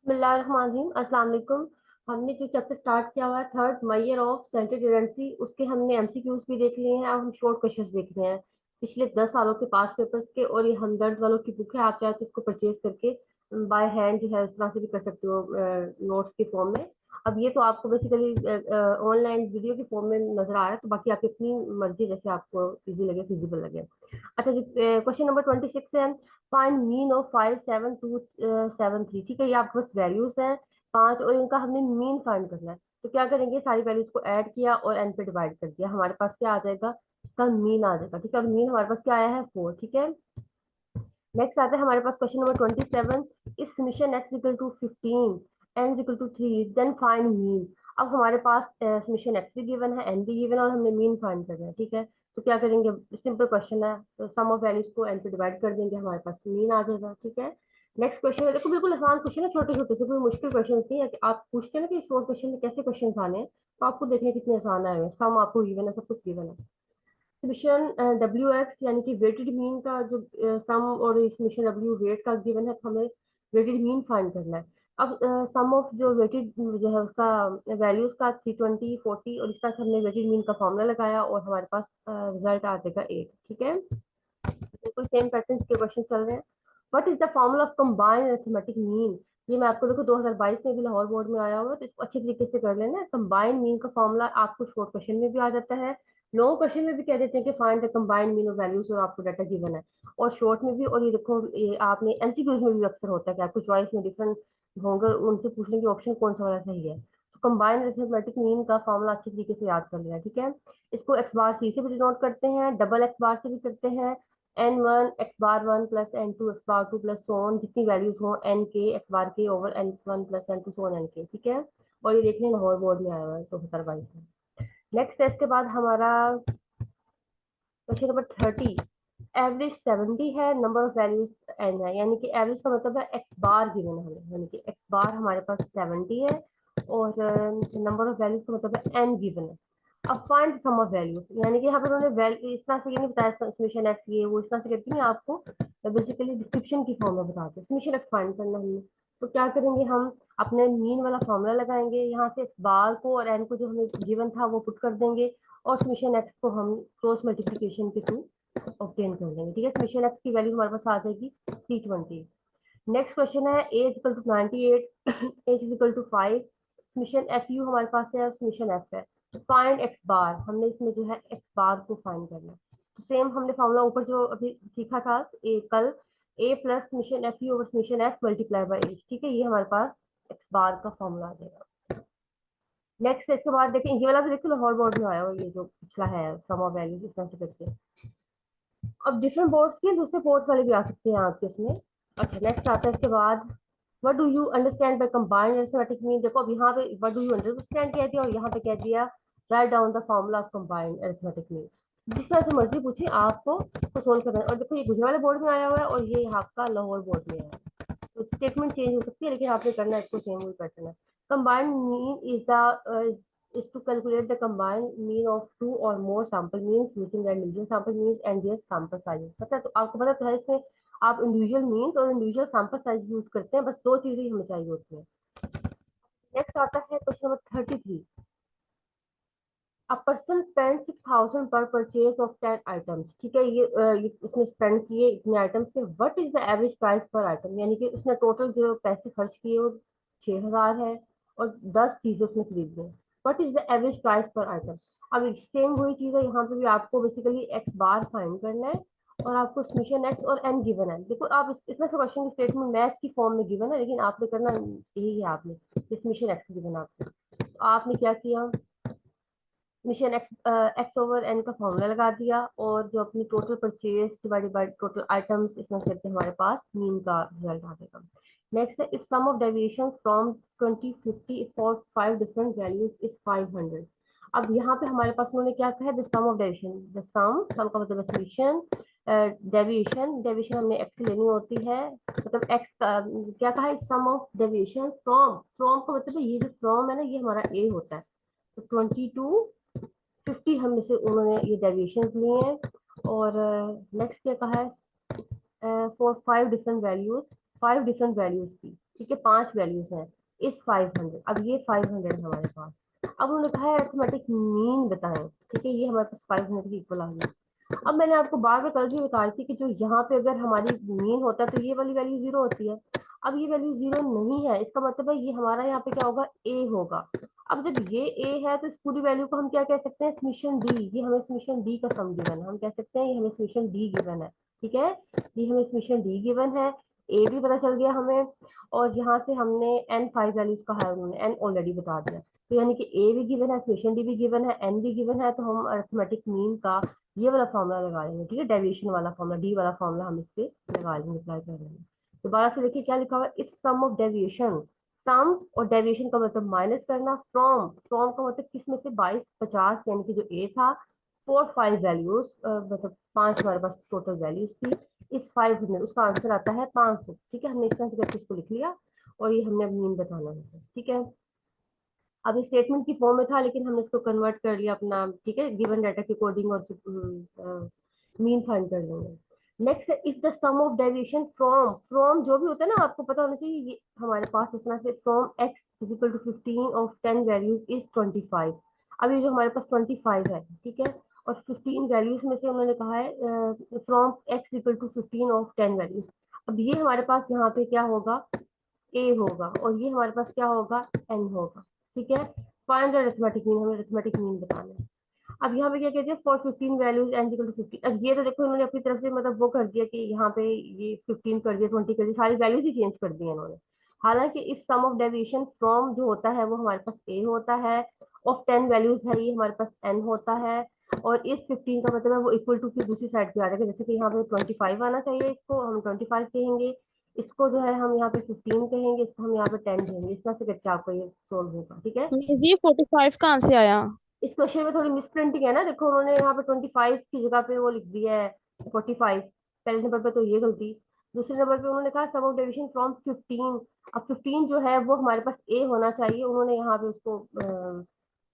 बिस्मिल्लाहिर्रहमानिर्रहीम। अस्सलाम वालेकुम। हमने जो चैप्टर स्टार्ट किया हुआ है third measure of central tendency, उसके हमने एमसीक्यूज भी देख लिए हैं। अब हम शॉर्ट क्वेश्चंस देख रहे हैं पिछले 10 सालों के पास पेपर्स के। और ये हमदर्द वालों की बुक है, आप चाहे तो इसको परचेज करके बाय हैंड जो है इस तरह से भी कर सकते हो नोट्स के फॉर्म में। अब ये तो आपको बेसिकली ऑनलाइन वीडियो के फॉर्म में नजर आ रहा है, तो बाकी आपकी अपनी मर्जी, जैसे आपको इजी लगे, फिजिबल लगे। अच्छा जी, क्वेश्चन नंबर 26 है। Find mean of 57273। ठीक है, ये आपके पास वैल्यूज हैं पांच, और इनका हमने मीन फाइंड करना है। तो क्या करेंगे, सारी वैल्यूज को ऐड किया और एन पे डिवाइड कर दिया, हमारे पास क्या आ जाएगा, इसका मीन आ जाएगा। ठीक है, अब मीन हमारे पास क्या आया है, 4। ठीक है, नेक्स्ट आता है हमारे पास question number 27। If summation X equal to 15 N equal to 3 then find mean. अब हमारे पास समीशन एक्स भी गिवन है, एन भी गिवन है, और हमने मीन फाइंड करना है। ठीक है, तो क्या करेंगे, सिंपल क्वेश्चन है, तो सम ऑफ वैल्यूज को एन पे डिवाइड कर देंगे, हमारे पास मीन आ जाएगा। ठीक है, नेक्स्ट क्वेश्चन है, देखो बिल्कुल आसान क्वेश्चन है, छोटे छोटे से, कोई मुश्किल क्वेश्चन नहीं है। कि आप पूछते हैं ना कि शॉर्ट क्वेश्चन में कैसे क्वेश्चन आने हैं, तो आपको देखने कितने आसान आए हैं। सम आपको गिवन है, सब कुछ गिवन है। मिशन डब्ल्यू एक्स यानी कि वेटेड मीन का जो सम, और इस मिशन डब्ल्यू वेट का गिवन है, तो हमें वेटेड मीन फाइंड करना है। अब सम ऑफ जो वेटेड जो है उसका वैल्यूज का 320 40, और इस तरह से हमने वेटेड मीन का फॉर्मूला लगाया, और हमारे पास रिजल्ट आ जाएगा 8। ठीक है, बिल्कुल सेम पैटर्न के क्वेश्चन चल रहे हैं। What is the formula of combined arithmetic mean. ये मैं आपको देखो 2022 में भी लाहौर बोर्ड में आया हुआ है, तो इसको अच्छे तरीके से कर लेना। कंबाइंड मीन का फॉर्मूला आपको शॉर्ट क्वेश्चन में भी आ जाता है, लॉन्ग क्वेश्चन में भी कह देते हैं कि find the combined mean of values, और आपको डाटा गिवन है, और शॉर्ट में भी। और ये देखो, ये आपने एमसीक्यूज में भी अक्सर होता है कि आपको चॉइस में डिफरेंट होंगे, उनसे पूछ लेंगे ऑप्शन कौन सा वाला सही है। तो कंबाइंड अरिथमेटिक मीन का फॉर्मूला अच्छे तरीके से याद कर लेना। ठीक है, इसको एक्स बार सी से भी डिनोट करते हैं, डबल एक्स बार से भी करते हैं, n1 x bar 1 plus n2 x bar 2 plus so on, जितनी वैल्यूज हो n के x बार के over n1 plus n2 so on n के। ठीक है, और ये देखने लाहौर बोर्ड में आया हुआ है 2022 में। नेक्स्ट है, इसके बाद हमारा क्वेश्चन नंबर 30। एवरेज 70 है, नंबर ऑफ वैल्यूज n है, यानी कि एवरेज का मतलब है x बार गिवन है हमें, यानी कि x बार हमारे पास 70 है, और नंबर ऑफ वैल्यूज का मतलब है n गिवन है। अब फाइंड सम ऑफ वैल्यूज, यानी कि यहाँ पर उन्होंने वैल्यू इस तरह से ये नहीं बताया समीशन एक्स ये वो, इस तरह से कहती है आपको, बेसिकली डिस्क्रिप्शन की फॉर्म में बताते हैं। समीशन एक्स फाइंड करना हमने, तो क्या करेंगे, हम अपने मीन वाला फॉर्मूला लगाएंगे, यहाँ से एक्स बार को और एन को जो हमें गिवन था वो पुट कर देंगे, और समीशन एक्स को हम क्रॉस मल्टीप्लिकेशन के थ्रू ऑब्टेन कर लेंगे। ठीक है, समीशन एक्स की वैल्यू हमारे पास आ जाएगी 320। नेक्स्ट क्वेश्चन है, A equal to 98 H equal to 5। Summation F U हमारे पास है, और समीशन एफ है। फाइंड एक्स बार, हमने इसमें जो है एक्स बार को फाइंड करना है। तो सेम हमने फॉर्मूला ऊपर जो अभी सीखा था कल, A plus summation F U over summation F multiply by H. ठीक है, ये हमारे पास एक्स बार का फॉर्मूला आ जाएगा। नेक्स्ट इसके बाद देखें, ये वाला भी देखो लाहौर बोर्ड में आया हुआ, ये जो पिछला है सम ऑफ वैल्यूज इस तरह से करके। अब डिफरेंट बोर्ड्स के दूसरे बोर्ड्स वाले भी आ सकते हैं आपके इसमें। अच्छा, नेक्स्ट आता है इसके बाद, what do you understand by combined arithmetic mean. देखो अब यहाँ पे व्हाट डू यू अंडरस्टैंड कह दिया, और यहाँ पे कह दिया right down the formula of combined arithmetic mean. जिस तरह से मर्जी पूछे आपको उसको सोल्व करना है। और देखो ये गुजरात वाले बोर्ड में आया हुआ है, और ये आपका लाहौर बोर्ड में है, तो स्टेटमेंट चेंज हो सकती है, लेकिन आपने करना है इसको सेम वही पैटर्न है। Combined mean is the is to calculate the combined mean of two or more sample means using the individual sample means and their sample sizes। पता है, तो आपको पता तो है, इसमें आप इंडिविजुअल मीन्स और इंडिविजुअल सैंपल साइज यूज करते हैं, बस दो चीजें ही हमें चाहिए होती हैं। नेक्स्ट आता है question number 33। A person spend 6000 पर परचेज ऑफ 10 आइटम्स। ठीक है, ये उसने स्पेंड किए इतने आइटम्स पे। What is the average price पर आइटम, यानी कि उसने टोटल जो पैसे खर्च किए वो 6000 है, और 10 चीजें उसने खरीदी हैं। What is the average price पर आइटम। अब सेम वही चीज है, यहाँ पे भी आपको बेसिकली एक्स बार फाइंड करना है, और आपको समीशन एक्स और एन गिवन है। देखो आप इसमें से क्वेश्चन की स्टेटमेंट मैथ की फॉर्म में गिवन है, लेकिन आपने करना यही है, आपने समीशन एक्स गिवन आपको, तो आपने क्या किया, मिशन एक्स ओवर एन का फॉर्मूला लगा दिया, और जो अपनी total purchase divided by total items, इसमें करके हमारे पास मीन का रिजल्ट आ जाएगा। नेक्स्ट है, if sum of deviation from 2050 for 5 different values is 500। अब यहाँ पे हमारे पास उन्होंने क्या कहा है, the sum of deviation, the sum का मतलब सॉल्यूशन, डेविएशन, डेविएशन हमने एक्स लेनी होती है, मतलब एक्स का क्या कहा है, sum of deviation from, from का मतलब है ये जो फ्रॉम है ना, ये हमारा ए होता है, तो 22 50 हम से उन्होंने ये डेविएशंस लिए हैं। और नेक्स्ट क्या कहा है, for 5 different values, 5 different values की। ठीक है, 5 वैल्यूज हैं इस 500। अब ये 500 है हमारे पास। अब उन्होंने कहा है अरिथमेटिक मीन बताएं। ठीक है, ये हमारे पास 500 की इक्वल आ गई। अब मैंने आपको बार बार कल भी बताई थी कि जो यहाँ पे अगर हमारी मीन होता है तो ये वाली वैल्यू 0 होती है। अब ये वैल्यू 0 नहीं है, इसका मतलब है ये हमारा यहाँ पे क्या होगा, ए होगा। अब जब ये ए है तो इस पूरी वैल्यू को हम क्या कह सकते हैं, समीशन डी। ये हमें समीशन डी का सम गिवन है, हम कह सकते हैं ये हमें समीशन डी गिवन है। ठीक है, ये हमें समीशन डी गिवन है, ए भी पता चल गया हमें। और यहाँ से हमने एन 5 वैल्यूज कहा है, उन्होंने एन ऑलरेडी बता दिया। तो यानी कि ए भी गिवन है, समीशन डी भी गिवन है, एन भी गिवन है। तो हम अरिथमेटिक मीन का ये वाला फॉर्मूला लगा लेंगे। ठीक है, डेविएशन वाला फॉर्मूला, डी वाला फॉर्मूला हम इस पे लगा लेंगे, अप्लाई कर लेंगे। दोबारा से देखिए क्या लिखा हुआ है, इफ सम ऑफ डेविएशन। सम और डेविएशन का मतलब माइनस करना, फ्रॉम, फ्रॉम का मतलब किस में से, 22 50, यानी कि जो ए था, 4 5 वैल्यूज, मतलब 5 हमारे पास टोटल वैल्यूज थी। इस 500 उसका आंसर आता है 500। ठीक है, हमने इस तरह से करके इसको लिख लिया और ये हमने अब मीन बताना है। ठीक है, अब स्टेटमेंट की फॉर्म में था लेकिन हमने इसको कन्वर्ट कर लिया अपना। ठीक है, गिवन डाटा के कोडिंग और मीन फाइंड कर लेंगे। नेक्स्ट है, if the sum of deviation from, from जो भी होता है ना आपको पता होना चाहिए, ये हमारे पास इतना से, from X is equal to 15 of 10 values is 25। अब ये जो हमारे पास 25 है, ठीक है, और 15 वैल्यूज में से उन्होंने कहा है from X equal to 15 of 10 values. अब ये हमारे पास यहाँ पे क्या होगा, ए होगा, और ये हमारे पास क्या होगा, एन होगा। ठीक है, फाइंड द अरिथमेटिक मीन, हमें अरिथमेटिक मीन बताना है। अब यहाँ पे क्या कहते हैं, for 15 values N equal to 15। अब ये तो देखो इन्होंने अपनी तरफ से मतलब वो कर दिया कि यहाँ पे ये 15 कर दिया, 20 कर दिया, सारी वैल्यूज ही चेंज कर दी इन्होंने। हालांकि if sum of deviation from जो होता है वो हमारे पास ए होता है, ऑफ 10 वैल्यूज है ये हमारे पास एन होता है, और इस 15 का मतलब है वो इक्वल टू की दूसरी साइड पे आ जाएगा। जैसे कि यहाँ पे 25 आना चाहिए, इसको हम 25 कहेंगे, इसको जो है हम यहाँ पे 15 कहेंगे, इसको हम यहाँ पे 10 कहेंगे। इस तरह से करके आपको ये सोल्व होगा। ठीक है, मीन्स ये 45 कहाँ से आया? इस क्वेश्चन में थोड़ी मिस प्रिंटिंग है ना, देखो उन्होंने यहाँ पे 25 की जगह पे वो लिख दिया है 45। पहले नंबर पे तो ये गलती। दूसरे नंबर पे उन्होंने कहा सम ऑफ डेविएशन फ्रॉम 15। अब 15 जो है वो हमारे पास ए होना चाहिए, उन्होंने यहाँ पे उसको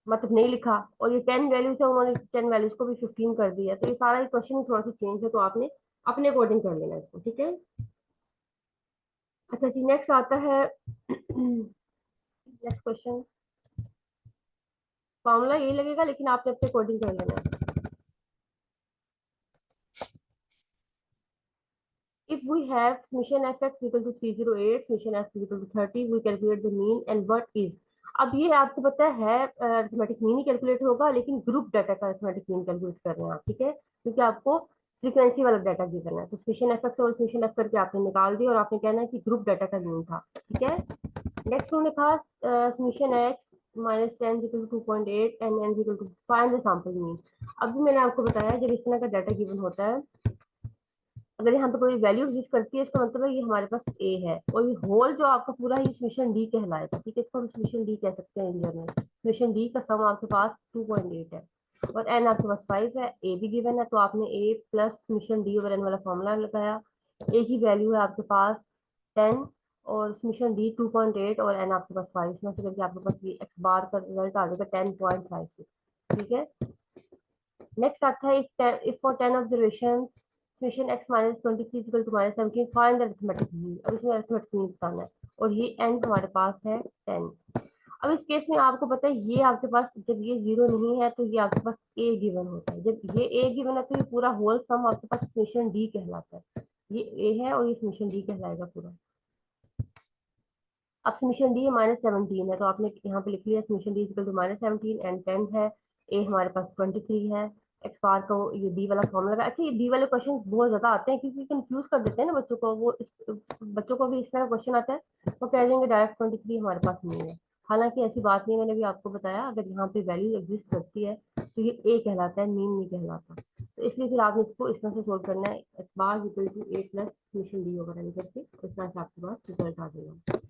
मतलब नहीं लिखा। और ये 10 वैल्यूज है, उन्होंने 10 वैल्यूज को भी 15 कर दिया। तो ये सारा क्वेश्चन थोड़ा सा चेंज है, तो आपने अपने अकॉर्डिंग कर लेना इसको। ठीक है, अच्छा जी, नेक्स्ट आता है नेक्स्ट क्वेश्चन। फॉर्मूला यही लगेगा लेकिन आपने अपने अकॉर्डिंग कर लेना है। If we have summation f x equal to 308, summation f equal to 30, we calculate the mean and what is। अब ये आपको पता है अरिथमेटिक मीन ही कैलकुलेट होगा, लेकिन ग्रुप डाटा का अरिथमेटिक मीन कैलकुलेट कर रहे हैं आप। ठीक है, क्योंकि आपको फ्रीक्वेंसी वाला डाटा गिवन है, तो समेशन एफ एक्स और समेशन एफ करके आपने निकाल दिया और आपने कहना है कि ग्रुप डाटा का मीन था। ठीक है, नेक्स्ट उन्होंने कहा summation X minus 10 equal to 2.8 and N equal to find the sample mean. अभी मैंने आपको बताया जब इस तरह का डाटा गिवन होता है, अगर यहाँ पे कोई वैल्यू एग्जिस्ट करती है इसका मतलब है ये हमारे पास ए है, और ये होल जो आपका पूरा है ये समेशन डी कहलाएगा। ठीक है, इसको हम समेशन डी कह सकते हैं इंडिया में। समेशन डी का सम आपके पास 2.8 है, और एन आपके पास 5 है, ए भी गिवन है, तो आपने A plus summation D over N वाला फॉर्मूला लगाया। ए की वैल्यू है आपके पास 10, और समेशन डी 2.8, और एन आपके पास 5, इसमें से करके आपके पास ये एक्स बार का रिजल्ट आ जाएगा 10.56। ठीक है, नेक्स्ट आता है if for 10 observations summation x minus 23 is equal to minus 17, find the arithmetic mean। अब इसमें arithmetic mean बताना है, और ये n हमारे पास है 10। अब इस केस में आपको पता है ये आपके पास जब ये 0 नहीं है तो ये आपके पास a गिवन होता है। जब ये a गिवन है तो ये पूरा होल सम आपके पास समेशन d कहलाता है। ये a है और ये समेशन d कहलाएगा पूरा। अब समेशन डी -17 है, तो आपने यहाँ पे लिख लिया summation D equal to -17 and 10 है। ए हमारे पास 23 है। एक्स बार को ये डी वाला फॉर्मूला लगा। अच्छा, ये डी वाले क्वेश्चन बहुत ज्यादा आते हैं क्योंकि कंफ्यूज कर देते हैं ना बच्चों को, बच्चों को भी इस तरह क्वेश्चन आता है वो कह देंगे डायरेक्ट 23 हमारे पास नहीं है। हालांकि ऐसी बात नहीं है, मैंने भी आपको बताया अगर यहाँ पे वैल्यू एग्जिस्ट करती है तो ये ए कहलाता है, मीन नहीं कहलाता। तो इसलिए फिर आपने इसको इस तरह से सोल्व करना है, X bar equal to A plus summation D over N करके, इस तरह से आपके पास रिजल्ट आ जाएगा।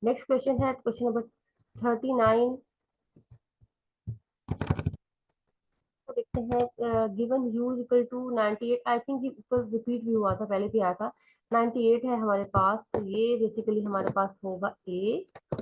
नेक्स्ट क्वेश्चन है क्वेश्चन नंबर 39। तो देखते हैं, given u equal to 98। I think ऊपर रिपीट भी हुआ था, पहले भी आया था। 98 है हमारे पास, तो ये बेसिकली हमारे पास होगा a,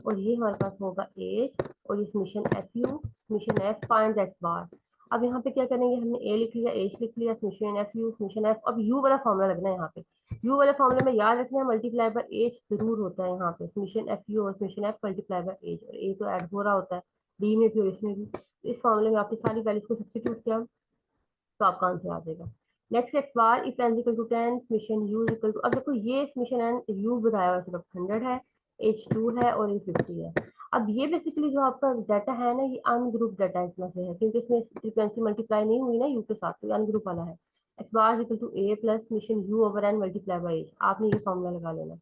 और ये हमारे पास होगा h, और ये summation F U, summation F find X bar. अब यहाँ पे क्या करेंगे, हमने ए लिख लिया, एच लिख लिया, summation F U, summation F. अब यू वाला फॉर्मूला लगना है यहाँ पे। यू वाले फॉर्मूले में याद रखना है मल्टीप्लाई बाय एच जरूर होता है यहाँ पे, समेशन एफ यू और summation F multiply by H, और ए तो ऐड हो रहा होता है डी में भी और इसमें भी। तो इस फॉर्मूले में आपकी सारी वैल्यूज को सब्स्टिट्यूट किया तो आपका आंसर आ जाएगा। Next X bar if N equal to 10, summation U equal to, अब देखो ये समेशन एन यू बताया हुआ सिर्फ 100 है, एच 2 है और ये 50 है। अब ये बेसिकली जो आपका डाटा है ना, ये अनग्रुप डाटा इसमें से है, क्योंकि इसमें फ्रीक्वेंसी मल्टीप्लाई नहीं हुई ना यू के साथ, तो अनग्रुप वाला है। X bar equal to A plus summation U over N multiply by H, आपने ये फॉर्मूला लगा लेना।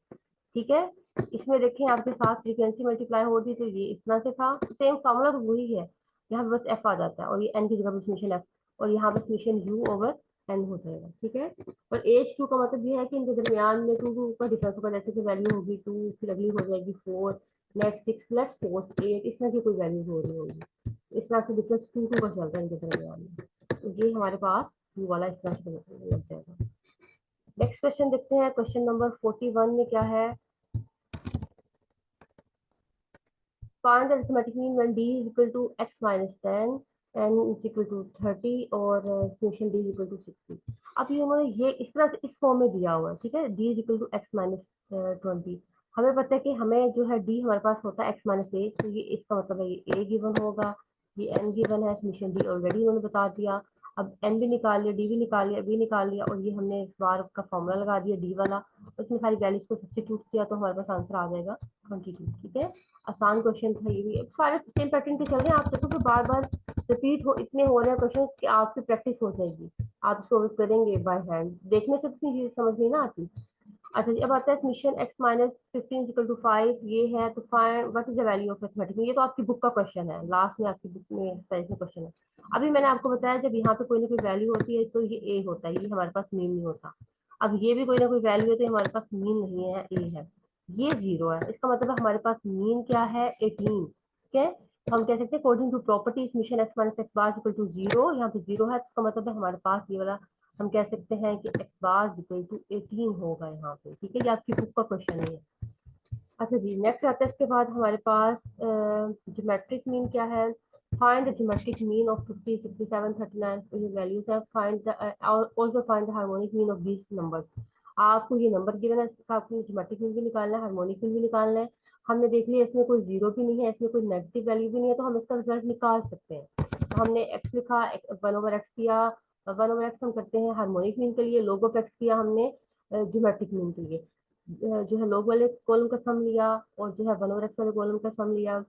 ठीक है, इसमें देखें आपके साथ फ्रीक्वेंसी मल्टीप्लाई होती तो ये इतना से था, सेम फॉर्मूला तो वही है, यहाँ पे बस एफ आ जाता है और ये एन की जगह पे समेशन एफ, और यहाँ पे समेशन यू ओवर एन हो जाएगा। ठीक है, और एच टू का मतलब ये है कि इनके दरमियान में टू टू का डिफरेंस होगा, जैसे कि वैल्यू होगी 2, फिर अगली हो जाएगी 4, नेक्स्ट 6, लेट्स सपोज 8, इस तरह की कोई वैल्यू हो रही होगी, इस तरह से डिफरेंस 2 का चलता है इनके दरमियान में, तो ये हमारे पास यू वाला इस तरह से लग जाएगा। नेक्स्ट क्वेश्चन देखते हैं, क्वेश्चन नंबर 41 में क्या है। Find the arithmetic mean when d is equal to x minus 10 and is equal to 30 और summation d is equal to 60। अब ये उन्होंने ये इस तरह से इस फॉर्म में दिया हुआ है, ठीक है, d is equal to x minus 20। हमें पता है कि हमें जो है d हमारे पास होता है x minus a, तो ये इसका मतलब है ये a गिवन होगा, ये n गिवन है, समेशन d ऑलरेडी उन्होंने बता दिया। अब n भी निकाल लिया, d भी निकाल लिया, b निकाल लिया, और ये हमने इस बार का फॉर्मूला लगा दिया d वाला, उसमें सारी वैल्यूज को सब्स्टिट्यूट किया तो हमारे पास आंसर आ जाएगा 22। ठीक है, आसान क्वेश्चन था ये भी, सारे सेम पैटर्न के चल रहे हैं, आप देखो कि बार बार रिपीट हो, इतने हो रहे हैं क्वेश्चन कि आपकी प्रैक्टिस हो जाएगी, आप इसको करेंगे बाय हैंड, देखने से कितनी चीज समझ नहीं ना आती। अच्छा जी, अब आता है summation x minus 15 equal to 5, ये है, तो find what is the value of mathematics, ये तो आपकी बुक का क्वेश्चन है, लास्ट में आपकी बुक में एक्सरसाइज में क्वेश्चन है। अभी मैंने आपको बताया जब यहाँ पे कोई ना कोई वैल्यू होती है तो ये a होता है, ये हमारे पास मीन नहीं होता। अब ये भी कोई ना कोई वैल्यू है तो हमारे पास मीन नहीं है, a है, ये 0 है, इसका मतलब है हमारे पास मीन क्या है, 18। ठीक है, तो हम कह सकते हैं according to property summation x minus X bar equal to 0, यहाँ पे 0 है, तो इसका मतलब है हमारे पास ये वाला हम कह सकते हैं कि x बार इक्वल टू 18 होगा यहाँ पे। ठीक है, ये आपकी बुक का क्वेश्चन है। अच्छा जी, नेक्स्ट आता है इसके बाद हमारे पास ज्योमेट्रिक मीन क्या है। Find the geometric mean of 50, 67, 39, ये वैल्यूज है। Find the also find the harmonic mean of these numbers. आपको ये नंबर गिवन है, इसका आपको ज्योमेट्रिक मीन भी निकालना है, हार्मोनिक मीन भी निकालना है। हमने देख लिया इसमें कोई जीरो भी नहीं है, इसमें कोई नेगेटिव वैल्यू भी नहीं है, तो हम इसका रिजल्ट निकाल सकते हैं। तो हमने x लिखा, 1/x किया, 1/x हम करते हैं हार्मोनिक मीन के लिए, log ऑफ x किया हमने ज्योमेट्रिक मीन के लिए। जो है लोग वाले कॉलम का सम लिया और जो है 1/x वाले कॉलम का सम लिया,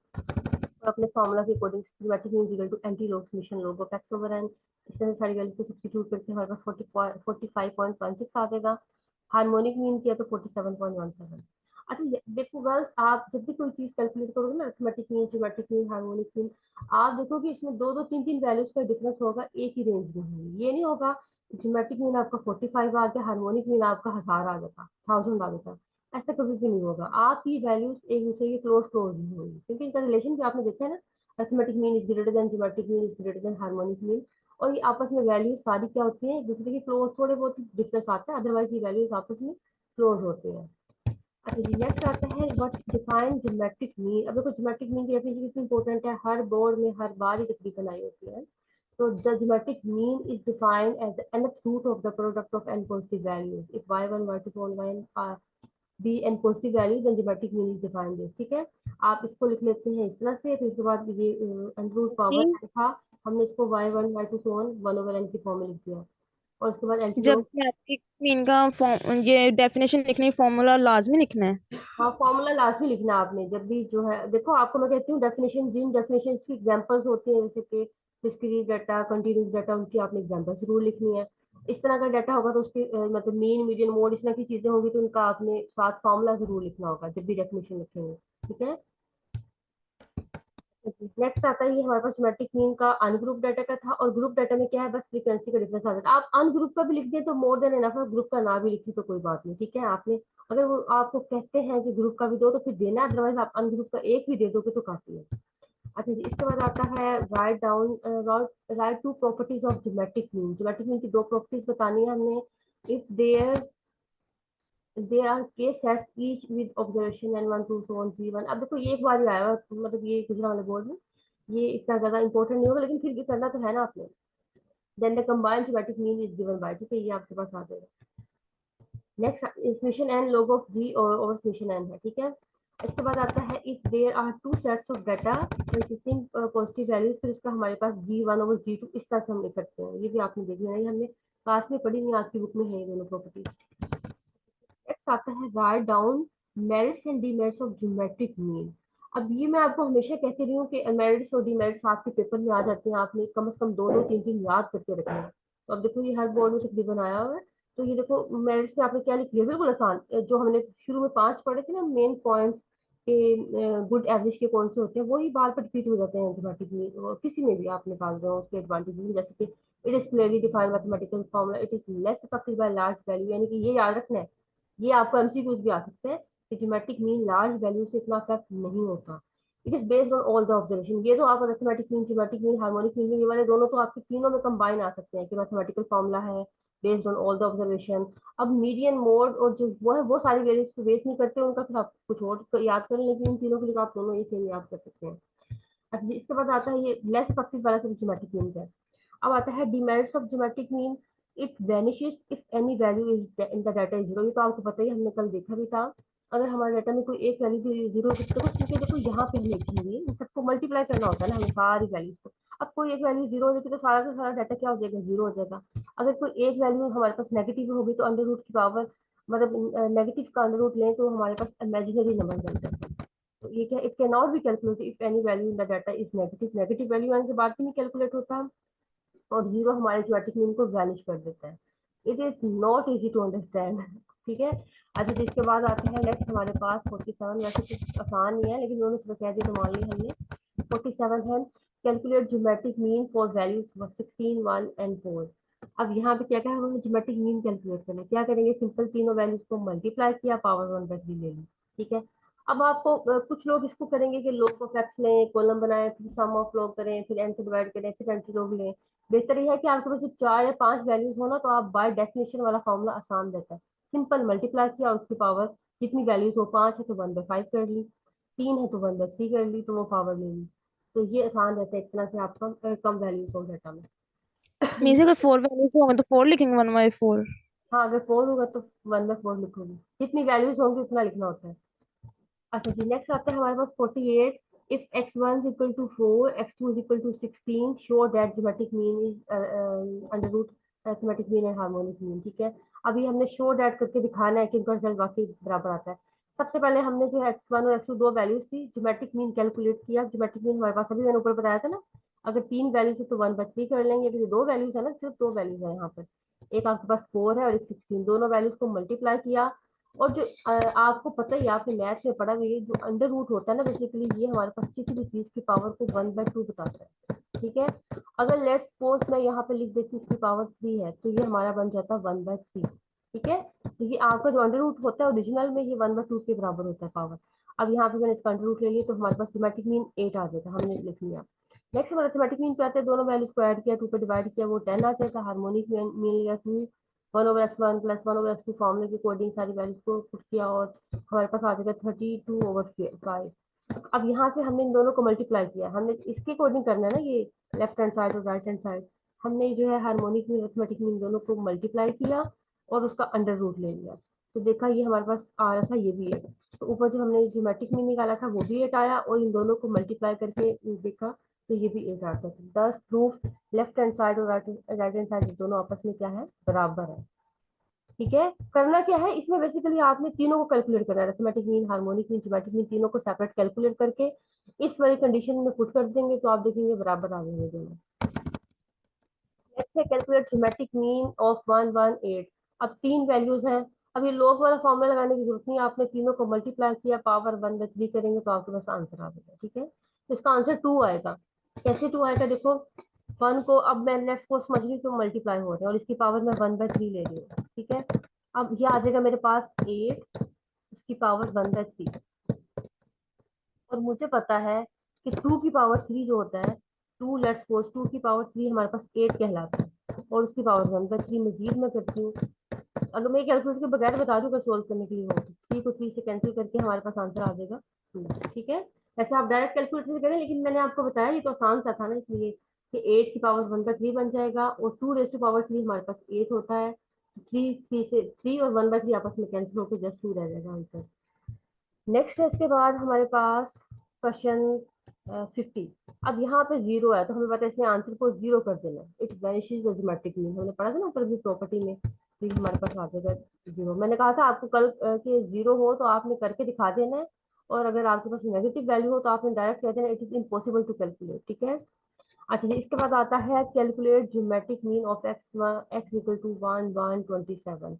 और अपने फॉर्मूला के according geometric mean equal to anti log summation log of x over n, इस तरह से सारी वैल्यू को सब्स्टिट्यूट करके हमारे पास 45.16 आ जाएगा। हार्मोनिक मीन किया तो 47.17। अच्छा देखो गर्ल्स, आप जब भी कोई चीज कैलकुलेट करोगे ना, arithmetic mean, geometric mean, harmonic mean, आप देखोगे इसमें दो दो तीन तीन वैल्यूज का डिफरेंस होगा, एक ही रेंज में होगी। ये नहीं होगा ज्योमेट्रिक मीन आपका 45 आ गया, हार्मोनिक मीन आपका 1000 आ जाता, 1000 आ जाता, ऐसा कभी भी नहीं होगा। आपकी वैल्यूज एक दूसरे के क्लोज क्लोज ही होंगी, क्योंकि इनका रिलेशन भी आपने देखा है ना, arithmetic mean is greater than geometric mean is greater than harmonic mean, और ये आपस में वैल्यूज सारी क्या होती है, एक दूसरे के क्लोज, थोड़े बहुत डिफरेंस आता है, अदरवाइज ये वैल्यूज आपस में क्लोज होते हैं। अच्छा जी, नेक्स्ट आता है व्हाट डिफाइन ज्योमेट्रिक मीन। अब देखो ज्योमेट्रिक मीन की डेफिनेशन कितनी इंपॉर्टेंट है, हर बोर्ड में हर बार ही तकरीबन आई होती है। तो the geometric mean is defined as the nth root of the product of n positive values if y1 y2 y1 are be n positive values then geometric mean is defined this. ठीक है, आप इसको लिख लेते हैं इस तरह से, फिर उसके बाद ये अंडर सी पावर था, हमने इसको y1 y2 so on 1/n की फॉर्म में लिख दिया, और उसके बाद जब एंटीलोग। भी आपकी मीन का फॉर्म ये डेफिनेशन लिखनी फॉर्मूला लाजमी लिखना है। हाँ, फॉर्मूला लाजमी लिखना है आपने जब भी, जो है देखो आपको मैं कहती हूँ डेफिनेशन, जिन डेफिनेशन की एग्जांपल्स होती हैं जैसे कि डिस्क्रीट डाटा, कंटीन्यूअस डाटा, उनकी आपने एग्जांपल जरूर लिखनी है। इस तरह का डाटा होगा तो उसके मतलब मीन, मीडियन, मोड, इस तरह की चीजें होंगी तो उनका आपने साथ फॉर्मूला जरूर लिखना होगा जब भी डेफिनेशन लिखेंगे। ठीक है, नेक्स्ट आता है ये हमारे पास ज्योमेट्रिक मीन का अनग्रुप डाटा का था, और ग्रुप डाटा में क्या है, बस फ्रीक्वेंसी का डिफरेंस आ जाता है। आप अनग्रुप का भी लिख दें तो मोर देन एनफ है, ग्रुप का ना भी लिखी तो कोई बात नहीं। ठीक है, आपने अगर वो आपको कहते हैं कि ग्रुप का भी दो तो फिर देना, अदरवाइज आप अनग्रुप का एक भी दे दोगे तो काफी है। अच्छा जी, इसके बाद आता है write down, write two properties of geometric mean. Geometric mean की दो प्रॉपर्टीज बतानी है हमने। If there are K sets each with observation and 1 2 so on g1। अब देखो ये एक बार ही आया हुआ, मतलब ये गुजरा वाले बोर्ड में, ये इतना ज्यादा इंपॉर्टेंट नहीं होगा, लेकिन फिर भी करना तो है ना आपने। Then the combined geometric mean is given by, ठीक है, ये आपके पास आ जाएगा। Next summation N log of g और ओवर समेशन एन है, ठीक है। इसके बाद आता है if there are two sets of data consisting positive values, फिर इसका हमारे पास g1 ओवर g2 इस तरह से हम लिख सकते हैं। ये भी आपने देखी है, ये हमने क्लास में पढ़ी नहीं, आपकी बुक में है ये दोनों प्रॉपर्टीज। नेक्स्ट आता है write down merits and demerits of geometric mean. अब ये मैं आपको हमेशा कहती रही हूँ कि मेरिट्स और डीमेरिट्स आपके पेपर में आ जाते हैं, आपने कम से कम दो दो तीन तीन याद करके रखना है। तो अब देखो ये हर बोर्ड में तकरीबन आया हुआ है। तो ये देखो मेरिट्स में आपने क्या लिख लिया, बिल्कुल आसान, जो हमने शुरू में 5 पढ़े थे ना मेन पॉइंट्स के, गुड एवरेज के कौन से होते हैं, वही बार पर रिपीट हो जाते हैं ज्योमेट्रिक मीन, और किसी में भी आप निकाल रहे हो उसके एडवांटेज में, जैसे कि it is clearly defined mathematical formula, it is less affected by large value, यानी कि ये याद रखना है। ये आपको एमसीक्यूज भी आ सकते हैं कि ज्योमेट्रिक मीन लार्ज वैल्यू से इतना अफेक्ट नहीं होता। It is based on all the observation, ये तो आप arithmetic mean, geometric mean, harmonic mean, ये वाले दोनों तो आपके तीनों में कंबाइन आ सकते हैं कि मैथमेटिकल फॉर्मूला है based on all the observation. अब मीडियन मोड और जो वो है वो सारी वैल्यूज को बेस नहीं करते, उनका फिर आप कुछ और याद करें, लेकिन इन तीनों के लिए आप दोनों ये सेम याद कर सकते हैं। अच्छा, इसके बाद आता है ये लेस इफेक्टिव वाला सब ज्योमेट्रिक मीन है। अब आता है demerits of geometric mean, it vanishes if any value is in the data is zero. ये तो आपको पता ही, हमने कल देखा भी था। अगर हमारे डाटा में कोई एक वैल्यू भी जीरो है तो क्योंकि देखो यहाँ पे लिखी हुई है, इन सबको मल्टीप्लाई करना होता है ना हमें सारी वैल्यूज को। अब कोई एक वैल्यू जीरो हो जाती है तो सारा का सारा डाटा क्या हो जाएगा, जीरो हो जाएगा। अगर कोई एक वैल्यू हमारे पास नेगेटिव होगी तो अंडर रूट की पावर, मतलब नेगेटिव का अंडर रूट लें तो हमारे पास इमेजिनरी नंबर बन जाता है। तो ये क्या, it can not be calculated if any value in the data is negative, negative value आने के बाद भी नहीं कैलकुलेट होता, और जीरो हमारे ज्योमेट्रिक मीन को वैनिश कर देता है। It is not easy to understand, ठीक है। अच्छा, तो इसके बाद आते हैं नेक्स्ट हमारे पास 47, वैसे कुछ आसान नहीं है लेकिन उन्होंने सुबह कह दिया तो मान लिया हमने। 47 है calculate geometric mean for values 16, 1 and 4। अब यहाँ पे क्या क्या है, हमने ज्योमेट्रिक मीन कैलकुलेट करना है, क्या करेंगे, सिंपल तीनों वैल्यूज को मल्टीप्लाई किया, पावर 1/3 ले ली, ठीक है। अब आपको कुछ लोग इसको करेंगे कि लोग ऑफ एक्स लें, कॉलम बनाए, फिर सम ऑफ लोग करें, फिर एन से डिवाइड करें, फिर एंटी लोग लें। बेहतर यह है कि आपके पास 4 या 5 वैल्यूज हो ना, तो आप बाय डेफिनेशन वाला फॉर्मूला आसान रहता है। सिंपल मल्टीप्लाई किया, उसकी पावर जितनी वैल्यूज हो, 5 है तो 1/5 कर ली, 3 है तो 1/3 कर ली, तो वो पावर ले ली। तो ये आसान रहता है, एक तरह से आपका कम वैल्यूज हो डाटा में। मीन्स अगर 4 वैल्यूज होंगे तो 4 लिखेंगे 1/4। हाँ, अगर 4 होगा तो 1/4 लिखोगे, जितनी वैल्यूज होंगी उतना लिखना होता है। अच्छा जी, नेक्स्ट आता है हमारे पास 48। If x1 is equal to 4, x2 is equal to 16, show that geometric mean is under root arithmetic mean and harmonic mean, ठीक है। अभी हमने शो दैट करके दिखाना है कि इनका रिजल्ट वाकई बराबर आता है। सबसे पहले हमने जो x1 और x2 दो वैल्यूज थी, ज्योमेट्रिक मीन कैलकुलेट किया। ज्योमेट्रिक मीन हमारे पास अभी मैंने ऊपर बताया था ना, अगर 3 वैल्यूज है तो 1/3 कर लेंगे, अभी दो वैल्यूज है ना, सिर्फ दो वैल्यूज है यहाँ पर, एक आपके पास 4 है और एक 16, दोनों वैल्यूज को मल्टीप्लाई किया। और जो आपको पता ही, आपने मैथ में पढ़ा हुआ है, जो अंडर रूट होता है ना, बेसिकली ये हमारे पास किसी भी चीज की पावर को 1/2 बताता है, ठीक है। अगर लेट्स सपोज मैं यहाँ पे लिख देती इसकी पावर 3 है, तो ये हमारा बन जाता है 1/3, ठीक है। तो ये आपका जो अंडर रूट होता है ओरिजिनल में, ये 1/2 के बराबर होता है पावर। अब यहाँ पे मैंने इसका अंडर रूट ले लिया, तो हमारे पास सिमेट्रिक मीन 8 आ जाएगा, हमने लिख लिया। नेक्स्ट हमारा सिमेट्रिक मीन क्या आता है, दोनों वैल्यूज को ऐड किया, 2 पे डिवाइड किया, वो 10 आ जाएगा। हार्मोनिक मीन लिया 2, 1/x1 प्लस 1/x2 फॉर्मूले के अकॉर्डिंग सारी वैल्यूज को पुट किया, और हमारे पास आ जाएगा 32/5। अब यहाँ से हमने इन दोनों को मल्टीप्लाई किया, हमने इसके अकॉर्डिंग करना है ना, ये लेफ्ट हैंड साइड और राइट हैंड साइड। हमने जो है हार्मोनिक मीन, अरिथमेटिक मीन दोनों को मल्टीप्लाई किया और उसका अंडर रूट ले लिया। तो देखा ये हमारे पास आ रहा था, ये भी है। तो ऊपर जो हमने ज्योमेट्रिक मीन निकाला था वो भी 8 आया, और इन दोनों को मल्टीप्लाई करके देखा तो ये भी 8 आता है। दस प्रूफ लेफ्ट हैंड साइड और राइट हैंड साइड दोनों आपस में क्या है, बराबर है, ठीक है। करना क्या है इसमें, बेसिकली आपने तीनों को कैलकुलेट करना है, arithmetic mean, harmonic mean, geometric mean, तीनों को सेपरेट कैलकुलेट करके इस वाली कंडीशन में पुट कर देंगे, तो आप देखेंगे बराबर आ जाएंगे दोनों। नेक्स्ट है कैलकुलेट ज्योमेट्रिक मीन ऑफ 118। अब 3 वैल्यूज हैं, अब ये लॉग वाला फॉर्मूला लगाने की जरूरत नहीं है, आपने तीनों को मल्टीप्लाई किया, पावर 1/3 करेंगे तो आपके पास आंसर आ जाएगा, ठीक है। तो इसका आंसर 2 आएगा। कैसे 2 आएगा, देखो 1 को अब मैं लेट्स को समझ रही हूँ तो मल्टीप्लाई हो रहे हैं, और इसकी पावर मैं 1/3 ले रही हूँ, ठीक है। अब ये आ जाएगा मेरे पास 8, उसकी पावर 1/3, और मुझे पता है कि 2 की पावर 3 जो होता है, 2 लेट्स सपोज 2 की पावर 3 हमारे पास 8 कहलाता है, और उसकी पावर 1/3 मजीद मैं करती हूँ। अगर मैं कैलकुलेटर के बगैर बता दूँ अगर सोल्व करने के लिए हो, 3 को 3 से कैंसिल करके हमारे पास आंसर आ जाएगा 2, ठीक है। ऐसे आप डायरेक्ट कैलकुलेटर से करें, लेकिन मैंने आपको बताया ये तो आसान सा था ना, इसलिए कि 8 की पावर 1/3 बन जाएगा, और 2 रेज़ टू पावर 3 हमारे पास 8 होता है। थ्री से 3 और 1/3 आपस में कैंसिल होकर जस्ट 2 रह जाएगा आंसर। नेक्स्ट है इसके बाद हमारे पास क्वेश्चन 50। अब यहाँ पे जीरो है तो हमें पता है इसमें आंसर को जीरो कर देना, it vanishes the geometric mean, हमने पढ़ा था ना ऊपर भी प्रॉपर्टी में, तो ये हमारे पास आ जाएगा जीरो। मैंने कहा था आपको कल कि जीरो हो तो आपने करके दिखा देना है, और अगर आपके पास नेगेटिव वैल्यू हो तो आपने डायरेक्ट कह देना it is impossible to calculate, ठीक है। अच्छा जी, इसके बाद आता है calculate geometric mean of X equal to 1 1 27।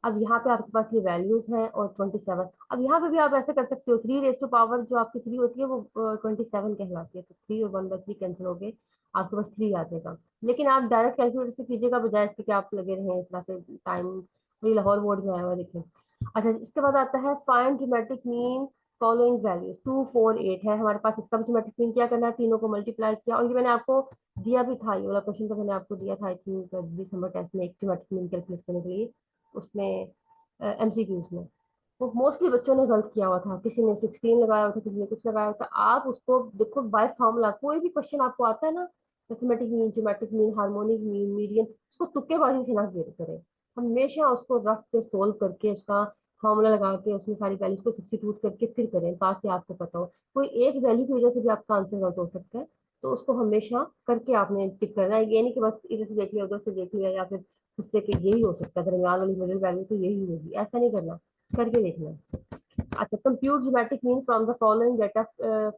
अब यहाँ पे आपके पास ये वैल्यूज हैं और 27। अब यहाँ पे भी आप ऐसे कर सकते हो, 3 रेज़ टू पावर जो आपकी 3 होती है वो 27 कहलाती है, तो 3 और 1/3 कैंसिल हो गए, आपके पास 3 आ जाएगा। लेकिन आप डायरेक्ट कैलकुलेटर से कीजिएगा, बजाय इसके कि आप लगे रहे इस तरह से टाइम। ये लाहौर बोर्ड में आया हुआ है, देखिए। अच्छा, इसके बाद आता है find geometric mean following values. 2 4 8 है हमारे पास, इसका भी ज्योमेट्रिक मीन क्या करना है, तीनों को मल्टीप्लाई किया, और ये मैंने आपको दिया भी था, ये वाला क्वेश्चन तो मैंने आपको दिया था आई थिंक दिसंबर टेस्ट में, एक ज्योमेट्रिक मीन कैलकुलेट करने के लिए, उसमें एमसीक्यूज में। वो मोस्टली बच्चों ने गलत किया हुआ था, किसी ने 16 लगाया हुआ था, किसी ने कुछ लगाया हुआ था। आप उसको देखो बाय फॉर्मूला, कोई भी क्वेश्चन आपको आता है ना, mathematic mean, geometric mean, harmonic mean, median, उसको तुक्केबाजी से ना करें। हमेशा उसको रफ पे सोल्व करके उसका फॉर्मूला लगा के उसमें सारी वैल्यूज को सब्स्टिट्यूट करके फिर करें, ताकि आपको पता हो। कोई एक वैल्यू की वजह से भी आपका आंसर गलत हो सकता है, तो उसको हमेशा करके आपने टिक करना है। ये नहीं कि बस इधर से देख लिया उधर से देख लिया, या फिर उससे कि यही हो सकता है, दरमियान वाली मिडिल वैल्यू तो यही होगी, ऐसा नहीं करना, करके देखना। अच्छा, compute geometric mean from the following data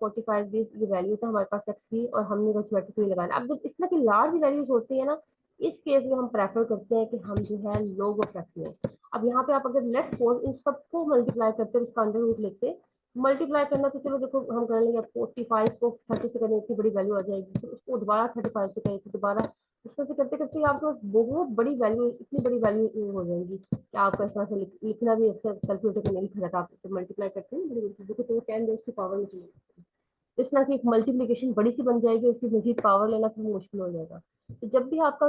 45 this ये वैल्यूज है हमारे पास एक्स की, और हमने वो ज्योमेट्रिक मीन लगाना। अब जब इस तरह की लार्ज वैल्यूज होती है ना, इस केस में हम प्रेफर करते हैं कि हम जो है लोग ऑफ एक्स लें। अब यहाँ पे आप अगर लेट्स सपोज इन सबको मल्टीप्लाई करते हैं, उसका अंडर रूट लेते, मल्टीप्लाई करना तो चलो देखो हम कर लेंगे, 45 को 30 से करने इतनी बड़ी वैल्यू आ जाएगी, फिर उसको दोबारा 35 से करें, फिर दोबारा इस तरह से करते करते आपके पास बहुत बड़ी वैल्यू, इतनी बड़ी वैल्यू हो जाएगी कि आपको इस तरह से लिखना भी अक्सर कैलकुलेटर में नहीं खाता, आप मल्टीप्लाई करते हैं ना बड़ी बड़ी चीजों को, तो 10 रेज़ टू पावर में चले जाते हैं। इस तरह की एक मल्टीप्लीकेशन बड़ी सी बन जाएगी, उसकी मजीद पावर लेना फिर मुश्किल हो जाएगा। तो जब भी आपका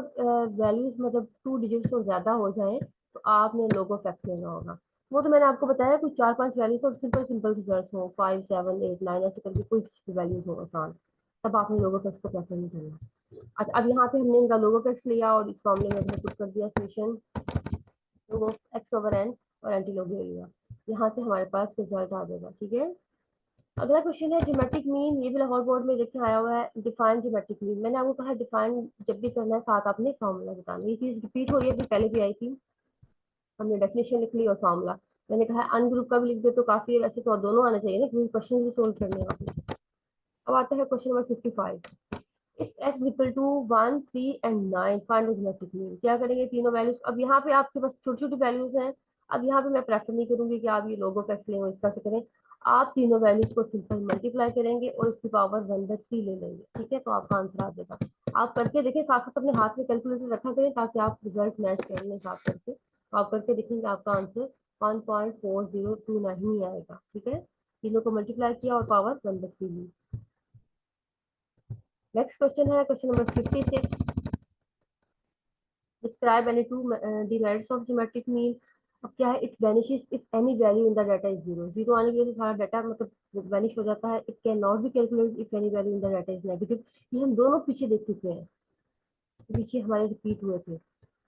वैल्यूज मतलब 2 डिजिट्स और ज्यादा हो जाए, तो आपने लोगो फैक्ट लेना होगा। वो तो मैंने आपको बताया, कुछ 4 5 वैल्यूज और सिंपल सिंपल रिजल्ट हो, 5 7 8 9 ऐसे करके कोई वैल्यूज हो आसान, तब आपने लोगो फैक्ट को प्रेफर नहीं करना। अच्छा, अब यहाँ पे हमने इनका लोगो फैक्ट लिया और इस फॉर्मूले में हमने पुट कर दिया समीशन लोगो एक्स ओवर एन और एंटी लोगो लिया, यहाँ से हमारे पास रिजल्ट आ जाएगा, ठीक है। अगला क्वेश्चन है ज्योमेट्रिक मीन, ये भी लाहौर बोर्ड में देखने आया हुआ है। डिफाइन ज्योमेट्रिक मीन, मैंने आपको कहा डिफाइन जब भी करना है साथ आपने फॉर्मूला बताना, ये चीज रिपीट हो रही है, अभी पहले भी आई थी, हमने डेफिनेशन लिख ली और फॉर्मूला। मैंने कहा अनग्रुप का भी लिख दे तो काफी है, वैसे तो दोनों आना चाहिए ना, क्योंकि क्वेश्चन भी सोल्व करने हैं आपने। अब आता है question number 55। If X equal to 1 3 and 9 find the geometric mean, क्या करेंगे तीनों वैल्यूज। अब यहाँ पे आपके पास छोटी छोटी वैल्यूज हैं। अब यहाँ पे मैं प्रेफर नहीं करूंगी कि आप ये लोगो का एक्स लें और इस तरह से करें। आप तीनों वैल्यूज को सिंपल मल्टीप्लाई करेंगे और इसकी पावर 1/3 ले लेंगे, ठीक है, तो आपका आंसर आ जाएगा। आप करके देखें, साथ साथ अपने हाथ में कैलकुलेटर रखा करें ताकि आप रिजल्ट मैच कर लें साथ करके, तो आप करके देखेंगे आपका आंसर 1.4029 आएगा, ठीक है। तीनों को मल्टीप्लाई किया और पावर 1/3 ली। नेक्स्ट क्वेश्चन है question number 56। Describe any two demerits of geometric mean. अब क्या है, it vanishes if any value in the data is zero, zero आने की वजह से सारा डाटा मतलब वैनिश हो जाता है। It can not be calculated if any value in the data is negative, ये हम दोनों पीछे देख चुके हैं, पीछे हमारे रिपीट हुए थे।